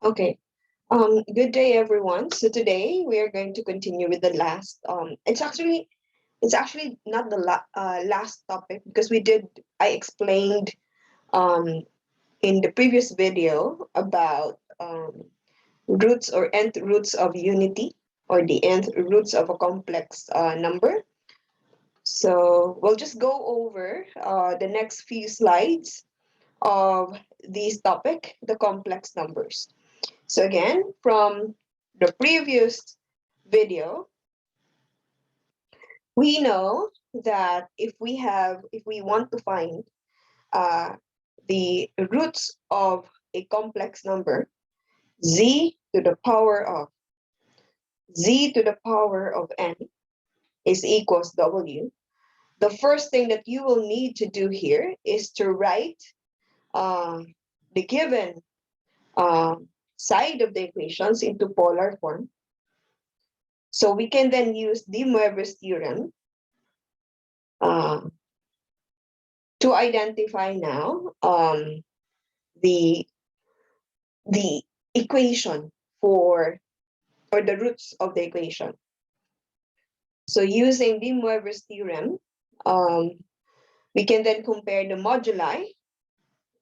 Okay. Good day, everyone. So today we are going to continue with the last. It's actually not the last topic because I explained um in the previous video about roots or nth roots of unity or the nth roots of a complex number. So we'll just go over the next few slides of this topic, the complex numbers. So again, from the previous video, we know that if we want to find uh, the roots of a complex number, z to the power of n is equals w. The first thing that you will need to do here is to write uh, the given uh, side of the equations into polar form. So we can then use De Moivre's theorem uh, to identify now the the equation for or the roots of the equation. So using De Moivre's theorem, we can then compare the moduli.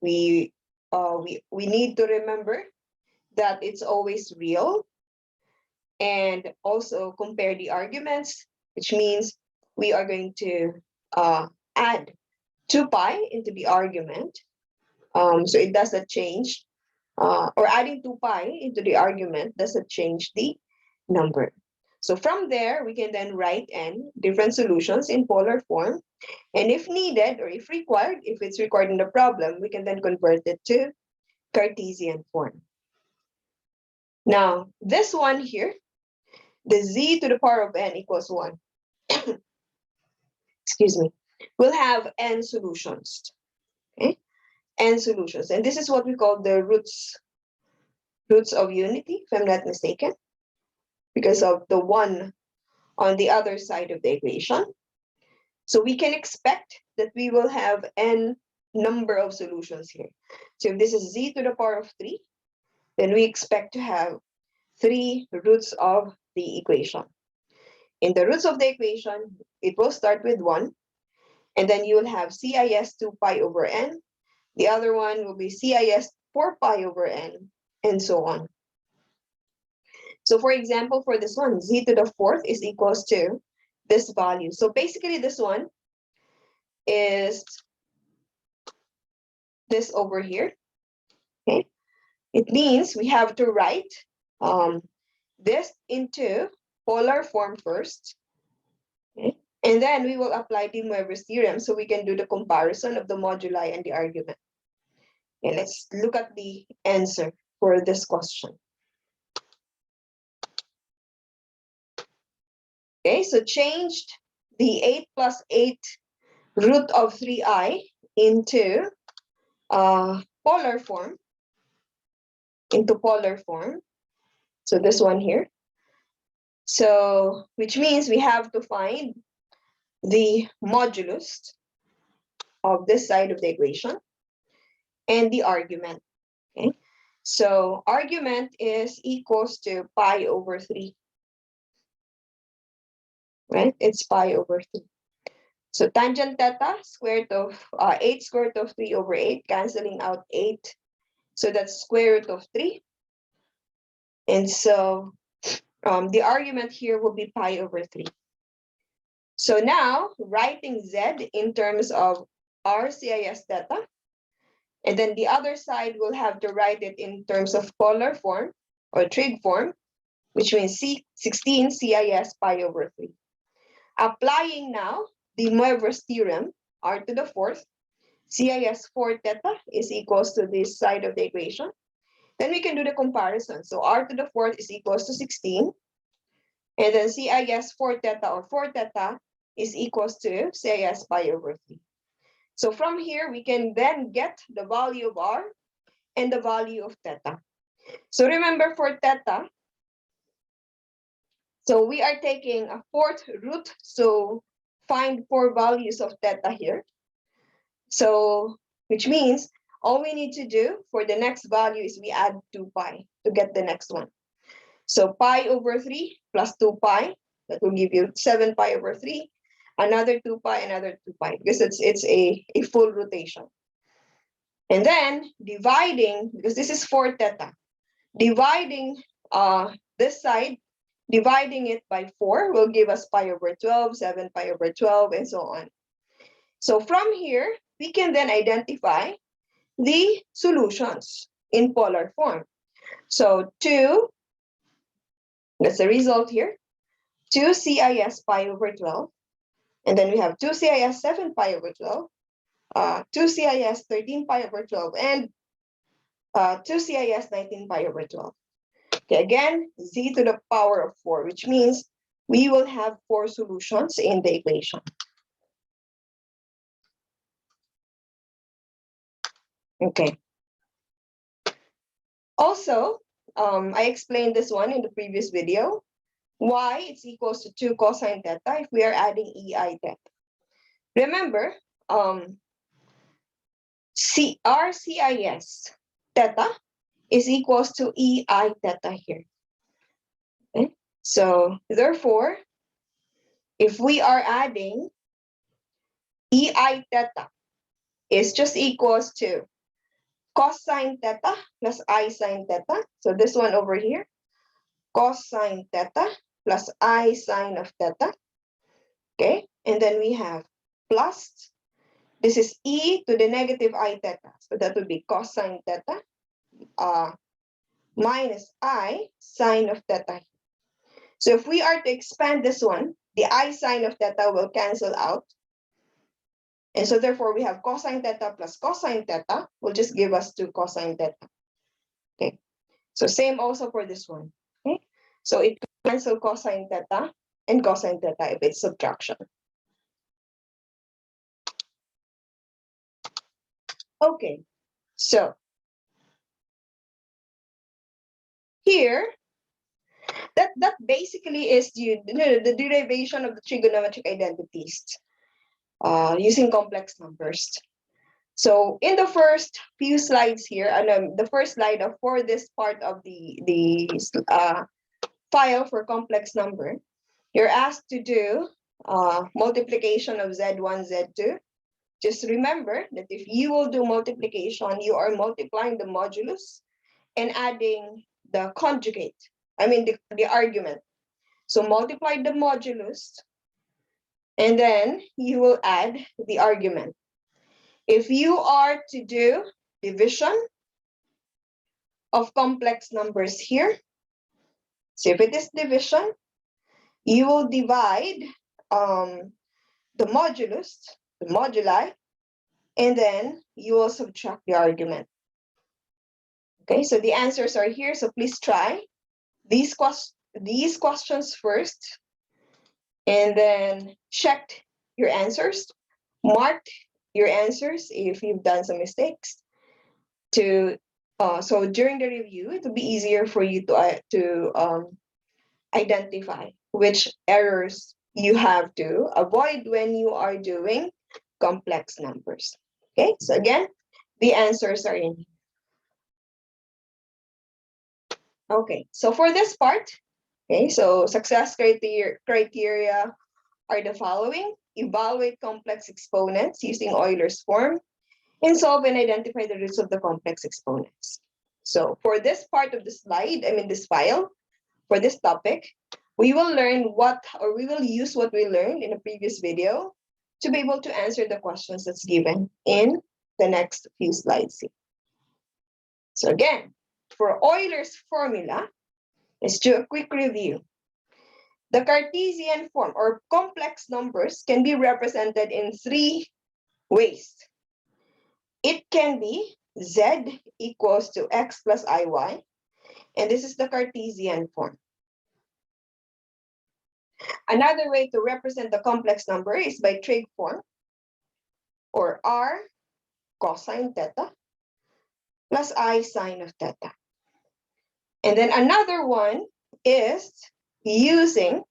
We need to remember that it's always real, and also compare the arguments, which means we are going to add 2 pi into the argument. So it doesn't change, or adding 2 pi into the argument doesn't change the number. So from there, we can then write n different solutions in polar form. And if needed, or if required, if it's required in the problem, we can then convert it to Cartesian form. Now, this one here, the z to the power of n equals 1, excuse me, will have n solutions. Okay? N solutions. And this is what we call the roots of unity, if I'm not mistaken, because of the 1 on the other side of the equation. So we can expect that we will have n number of solutions here. So if this is z to the power of 3, then we expect to have 3 roots of the equation. In the roots of the equation, it will start with 1, and then you will have CIS 2 pi over n. The other one will be CIS 4 pi over n, and so on. So for example, for this one, z to the 4th is equals to this value. So basically this one is this over here. Okay, it means we have to write this into polar form first. Okay, and then we will apply De Moivre's theorem so we can do the comparison of the moduli and the argument. Okay, let's look at the answer for this question. Okay, so changed the 8 plus 8 root of 3i into polar form. So this one here. So which means we have to find the modulus of this side of the equation and the argument. Okay, so argument is equals to pi over 3. Right? It's pi over 3. So tangent theta, square root of 8 square root of 3 over 8, canceling out 8. So that's square root of 3. And so the argument here will be pi over 3. So now writing z in terms of RCIS theta, and then the other side will have to write it in terms of polar form or trig form, which means 16 CIS pi over 3. Applying now De Moivre's theorem, r to the 4th, CIS 4 theta is equals to this side of the equation. Then we can do the comparison. So r to the 4th is equals to 16. And then CIS 4 theta or 4 theta is equals to CIS pi over 3. So from here, we can then get the value of r and the value of theta. So remember for theta, so we are taking a 4th root, so find 4 values of theta here. So which means all we need to do for the next value is we add 2 pi to get the next one. So pi over 3 plus 2 pi, that will give you 7 pi over 3, another 2 pi, another 2 pi, because it's a full rotation. And then dividing, because this is 4 theta, dividing this side, dividing it by 4 will give us pi over 12, 7 pi over 12, and so on. So from here, we can then identify the solutions in polar form. So 2, that's the result here, 2 CIS pi over 12, and then we have 2 CIS 7 pi over 12, 2 CIS 13 pi over 12, and 2 CIS 19 pi over 12. Okay, again, z to the power of 4, which means we will have 4 solutions in the equation. Okay. Also, I explained this one in the previous video. Y is equals to 2 cosine theta if we are adding EI theta. Remember, RCIS theta is equals to EI theta here. Okay? So therefore, if we are adding EI theta is just equals to cosine theta plus I sine theta. So this one over here, cosine theta plus I sine of theta. Okay, and then we have plus, this is e to the negative I theta. So that would be cosine theta minus I sine of theta. So if we are to expand this one, the I sine of theta will cancel out. And so therefore we have cosine theta plus cosine theta will just give us 2 cosine theta. Okay, so same also for this one. Okay, so it cancels cosine theta and cosine theta if it's subtraction. Okay, so here, that basically is the derivation of the trigonometric identities using complex numbers. So in the first few slides here, and the first slide for this part of the file for complex number, you're asked to do multiplication of Z1, Z2. Just remember that if you will do multiplication, you are multiplying the modulus and adding the conjugate, I mean the argument. So multiply the modulus, and then you will add the argument. If you are to do division of complex numbers here, so if it is division, you will divide the modulus, the moduli, and then you will subtract the argument. Okay, so the answers are here, so please try these questions first, and then check your answers, mark your answers if you've done some mistakes. So during the review, it will be easier for you to identify which errors you have to avoid when you are doing complex numbers. Okay, so again, the answers are in here. Okay, so for this part, okay, so success criteria are the following: evaluate complex exponents using Euler's form, and solve and identify the roots of the complex exponents. So for this part of the slide, I mean this file, for this topic, we will learn we will use what we learned in a previous video to be able to answer the questions that's given in the next few slides here. So again, for Euler's formula, let's do a quick review. The Cartesian form or complex numbers can be represented in 3 ways. It can be z equals to x plus iy, and this is the Cartesian form. Another way to represent the complex number is by trig form, or r cosine theta plus I sine of theta. And then another one is using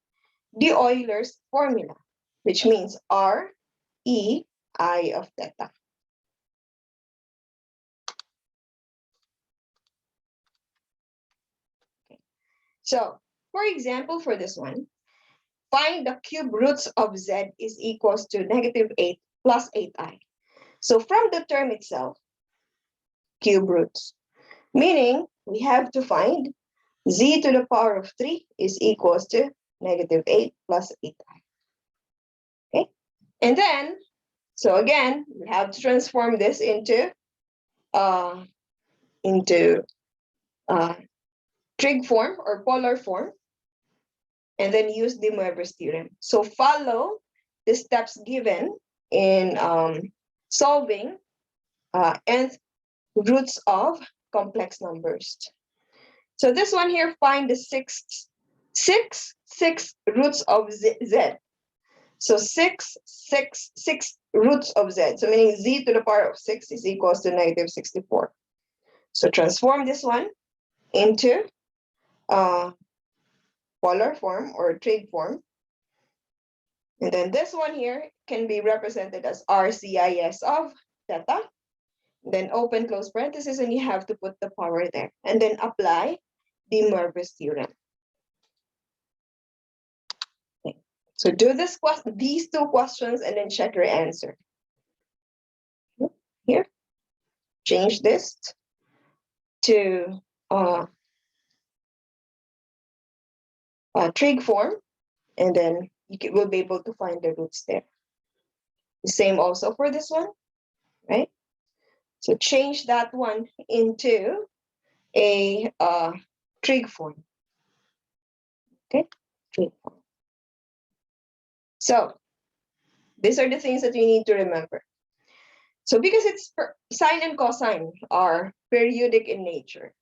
the Euler's formula, which means r e I of theta. So, for example, for this one, find the cube roots of z is equals to -8 plus 8i. So from the term itself, cube roots, meaning we have to find z to the power of 3 is equals to -8 plus 8i. Okay, and then, so again, we have to transform this into trig form or polar form, and then use De Moivre's theorem. So follow the steps given in solving nth roots of complex numbers. So this one here, find the six roots of z. So six roots of z. So meaning z to the power of 6 is equals to -64. So transform this one into polar form or trig form. And then this one here can be represented as RCIS of theta. Then open close parenthesis, and you have to put the power there. And then apply De Moivre's theorem. Okay. So do these two questions and then check your answer. Here, change this to trig form, and then you will be able to find the roots there. The same also for this one, right? So change that one into a trig form. Okay, trig form. So these are the things that you need to remember. So because it's sine and cosine are periodic in nature.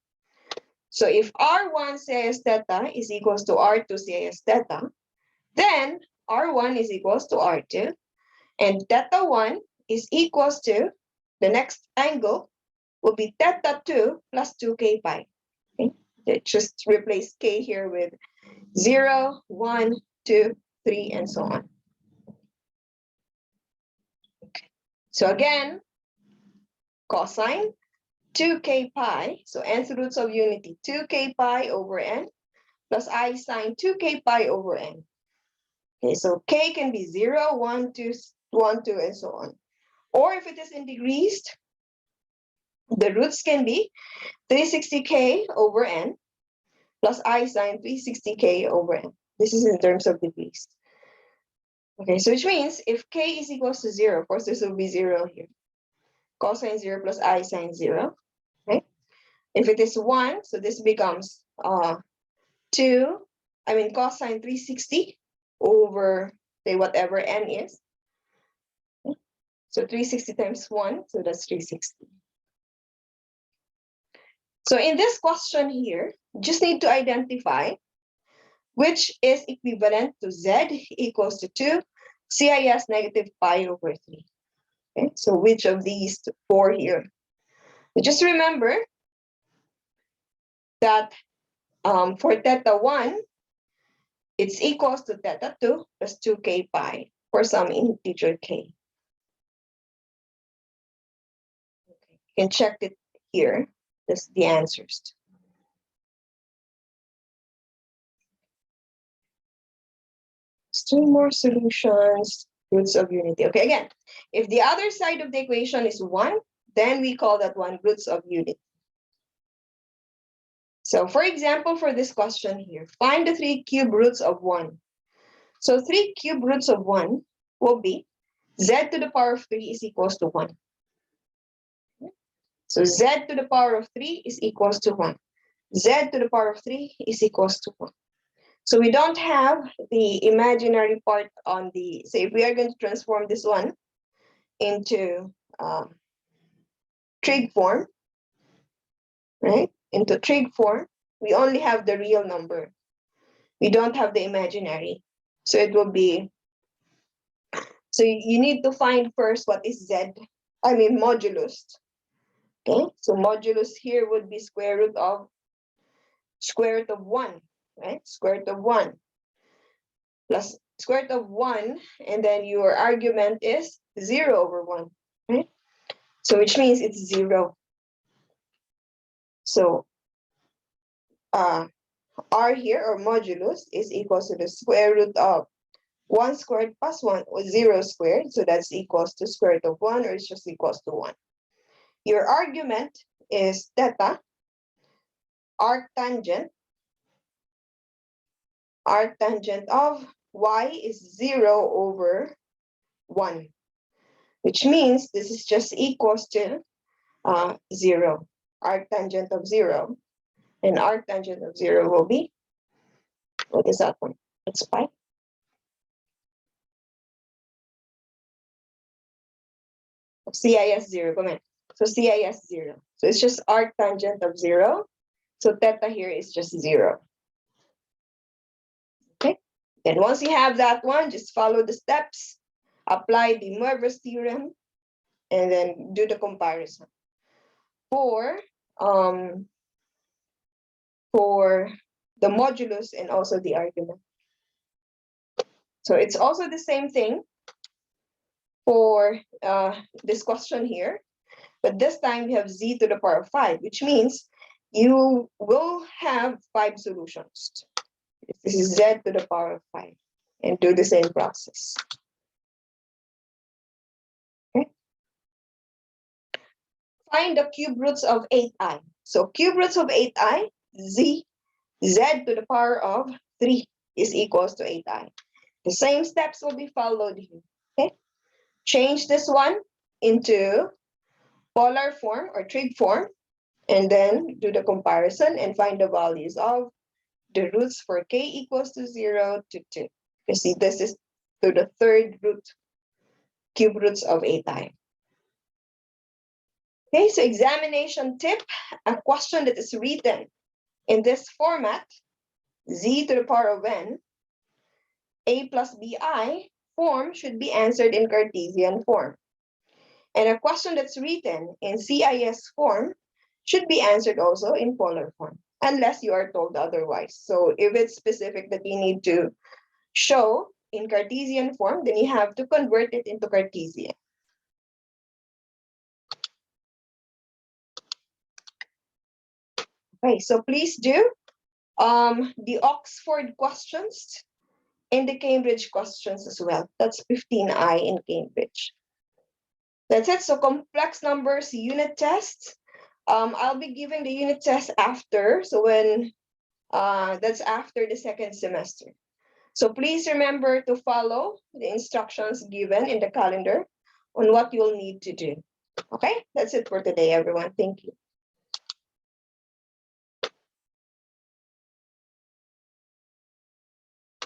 So if R1 CIS theta is equals to R2 CIS theta, then R1 is equals to R2, and theta 1 is equals to the next angle will be theta 2 plus 2k pi. Okay? Just replace k here with 0, 1, 2, 3, and so on. Okay. So again, cosine 2k pi, so nth roots of unity, 2k pi over n plus I sine 2k pi over n. Okay, so k can be 0, 1, 2, 1, 2, and so on. Or if it is in degrees, the roots can be 360k over n plus I sine 360k over n. This is in terms of degrees. Okay, so which means if k is equals to 0, of course, this will be 0 here. Cosine 0 plus I sine 0. Okay. If it is 1, so this becomes cosine 360 over, say, whatever n is. Okay. So 360 times 1, so that's 360. So in this question here, just need to identify which is equivalent to z equals to 2 CIS negative pi over 3. Okay, so which of these four here? So just remember that for theta 1, it's equals to theta 2 plus 2k pi for some integer k. Okay. You can check it here. That's the answers. Two more solutions, roots of unity. Okay, again, if the other side of the equation is 1, then we call that one roots of unity. So for example, for this question here, find the 3 cube roots of 1. So 3 cube roots of 1 will be z to the power of 3 is equals to 1. So z to the power of 3 is equals to 1. Z to the power of 3 is equals to 1. So we don't have the imaginary part on the, say if we are going to transform this one into trig form, right? Into trig form, we only have the real number. We don't have the imaginary. So it will be, so you need to find first what is z, modulus. Okay, so modulus here would be square root of 1, right? Square root of 1 plus square root of 1, and then your argument is 0 over 1, right? So which means it's 0. So R here, or modulus, is equal to the square root of 1 squared plus 1, or 0 squared. So that's equals to square root of 1, or it's just equals to 1. Your argument is theta, arctangent of y is 0 over 1, which means this is just equals to 0. Arctangent of 0. And arctangent of 0 will be, what is that one? It's pi. CIS 0, come on. So CIS 0. So it's just arctangent of 0. So theta here is just 0. Okay. Then once you have that one, just follow the steps, apply the Mervis theorem, and then do the comparison. For the modulus and also the argument. So it's also the same thing for this question here, but this time we have z to the power of 5, which means you will have 5 solutions. This is z to the power of 5, and do the same process. Okay. Find the cube roots of 8i. So cube roots of 8i, z to the power of 3 is equals to 8i. The same steps will be followed here. Okay. Change this one into polar form or trig form, and then do the comparison and find the values of the roots for k equals to 0 to 2. You see, this is to the third root, cube roots of 8i. Okay, so examination tip, a question that is written in this format, z to the power of n, a plus bi form should be answered in Cartesian form. And a question that's written in CIS form should be answered also in polar form, unless you are told otherwise. So if it's specific that you need to show in Cartesian form, then you have to convert it into Cartesian. Okay, so please do the Oxford questions and the Cambridge questions as well. That's 15i in Cambridge. That's it. So complex numbers unit test. I'll be giving the unit test after. So when that's after the second semester. So please remember to follow the instructions given in the calendar on what you'll need to do. Okay, that's it for today, everyone. Thank you.